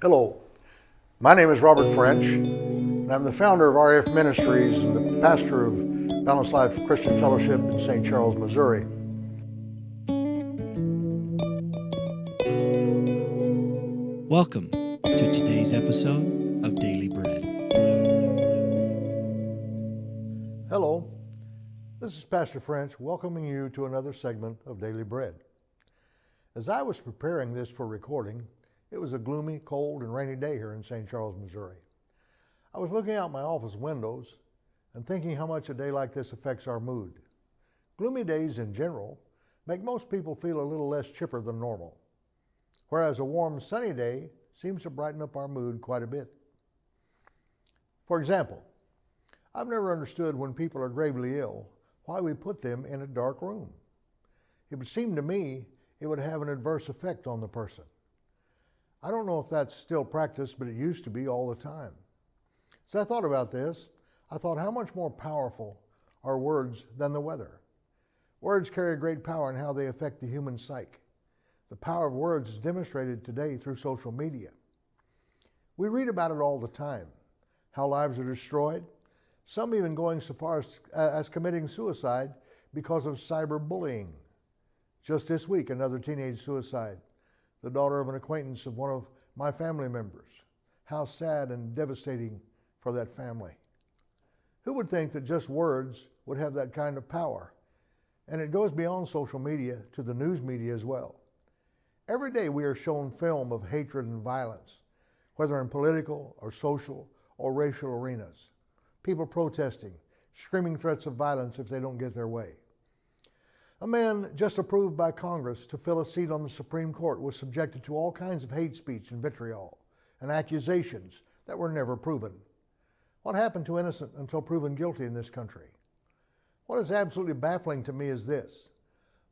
Hello, my name is Robert French, and I'm the founder of RF Ministries and the pastor of Balanced Life Christian Fellowship in St. Charles, Missouri. Welcome to today's episode of Daily Bread. Hello, this is Pastor French welcoming you to another segment of Daily Bread. As I was preparing this for recording, it was a gloomy, cold, and rainy day here in St. Charles, Missouri. I was looking out my office windows and thinking how much a day like this affects our mood. Gloomy days in general make most people feel a little less chipper than normal, whereas a warm, sunny day seems to brighten up our mood quite a bit. For example, I've never understood when people are gravely ill why we put them in a dark room. It would seem to me it would have an adverse effect on the person. I don't know if that's still practiced, but it used to be all the time. So I thought about this. I thought, how much more powerful are words than the weather? Words carry great power in how they affect the human psyche. The power of words is demonstrated today through social media. We read about it all the time, how lives are destroyed, some even going so far as committing suicide because of cyberbullying. Just this week, another teenage suicide, the daughter of an acquaintance of one of my family members. How sad and devastating for that family. Who would think that just words would have that kind of power? And it goes beyond social media to the news media as well. Every day we are shown film of hatred and violence, whether in political or social or racial arenas. People protesting, screaming threats of violence if they don't get their way. A man just approved by Congress to fill a seat on the Supreme Court was subjected to all kinds of hate speech and vitriol and accusations that were never proven. What happened to innocent until proven guilty in this country? What is absolutely baffling to me is this.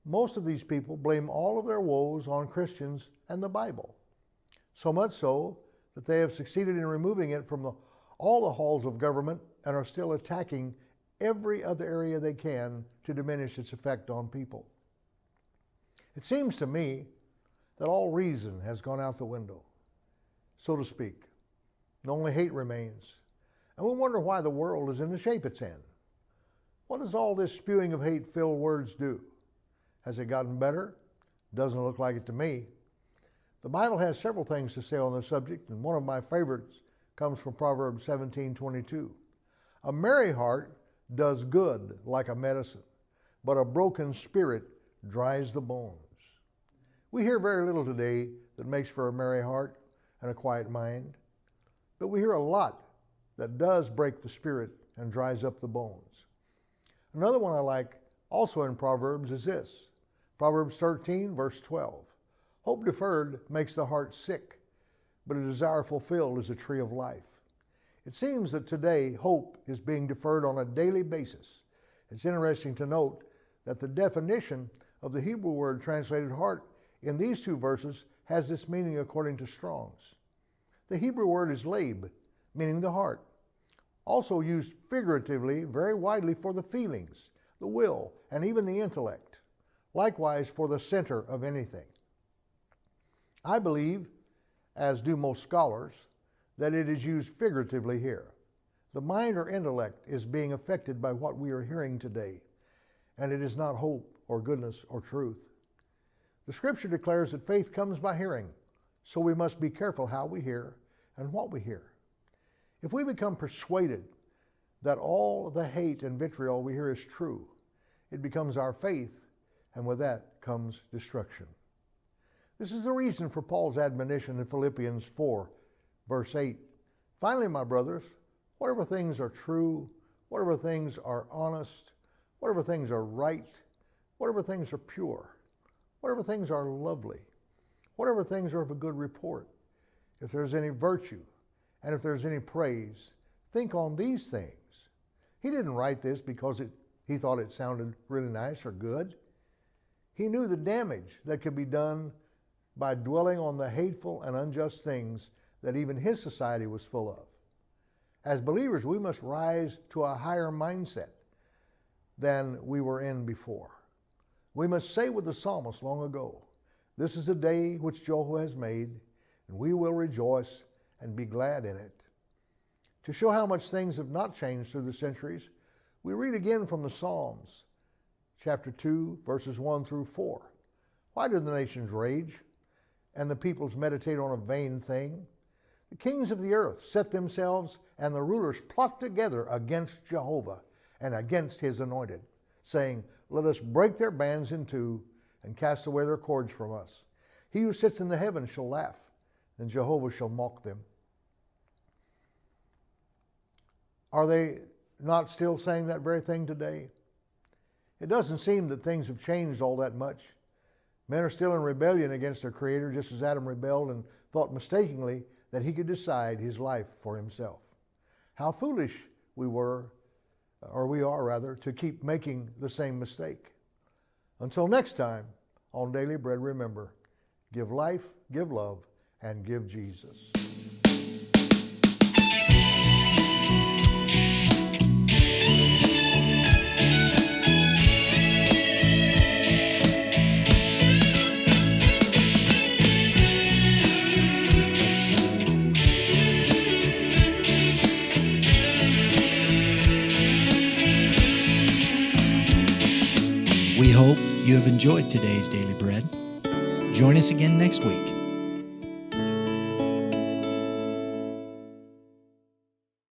Most of these people blame all of their woes on Christians and the Bible. So much so that they have succeeded in removing it from all the halls of government and are still attacking every other area they can to diminish its effect on people. It seems to me that all reason has gone out the window, so to speak, and only hate remains. And we wonder why the world is in the shape it's in. What does all this spewing of hate-filled words do? Has it gotten better? Doesn't look like it to me. The Bible has several things to say on the subject, and one of my favorites comes from Proverbs 17:22. A merry heart does good like a medicine, but a broken spirit dries the bones. We hear very little today that makes for a merry heart and a quiet mind, but we hear a lot that does break the spirit and dries up the bones. Another one I like also in Proverbs is this, Proverbs 13, verse 12. Hope deferred makes the heart sick, but a desire fulfilled is a tree of life. It seems that today hope is being deferred on a daily basis. It's interesting to note that the definition of the Hebrew word translated heart in these two verses has this meaning according to Strong's. The Hebrew word is leb, meaning the heart, also used figuratively very widely for the feelings, the will, and even the intellect, likewise for the center of anything. I believe, as do most scholars, that it is used figuratively here. The mind or intellect is being affected by what we are hearing today, and it is not hope or goodness or truth. The scripture declares that faith comes by hearing, so we must be careful how we hear and what we hear. If we become persuaded that all the hate and vitriol we hear is true, it becomes our faith, and with that comes destruction. This is the reason for Paul's admonition in Philippians 4, verse 8. Finally, my brothers, whatever things are true, whatever things are honest, whatever things are right, whatever things are pure, whatever things are lovely, whatever things are of a good report, if there's any virtue, and if there's any praise, think on these things. He didn't write this because he thought it sounded really nice or good. He knew the damage that could be done by dwelling on the hateful and unjust things that even his society was full of. As believers, we must rise to a higher mindset than we were in before. We must say with the psalmist long ago, "This is a day which Jehovah has made. and we will rejoice and be glad in it. To show how much things have not changed through the centuries, we read again from the Psalms, chapter 2, verses 1 through 4. Why do the nations rage, and the peoples meditate on a vain thing? The kings of the earth set themselves, and the rulers plot together against Jehovah and against his anointed, saying, let us break their bands in two and cast away their cords from us. He who sits in the heavens shall laugh, and Jehovah shall mock them. Are they not still saying that very thing today? It doesn't seem that things have changed all that much. Men are still in rebellion against their Creator, just as Adam rebelled and thought mistakenly that he could decide his life for himself. How foolish we are to keep making the same mistake. Until next time, on Daily Bread, remember, give life, give love, and give Jesus. We hope you have enjoyed today's Daily Bread. Join us again next week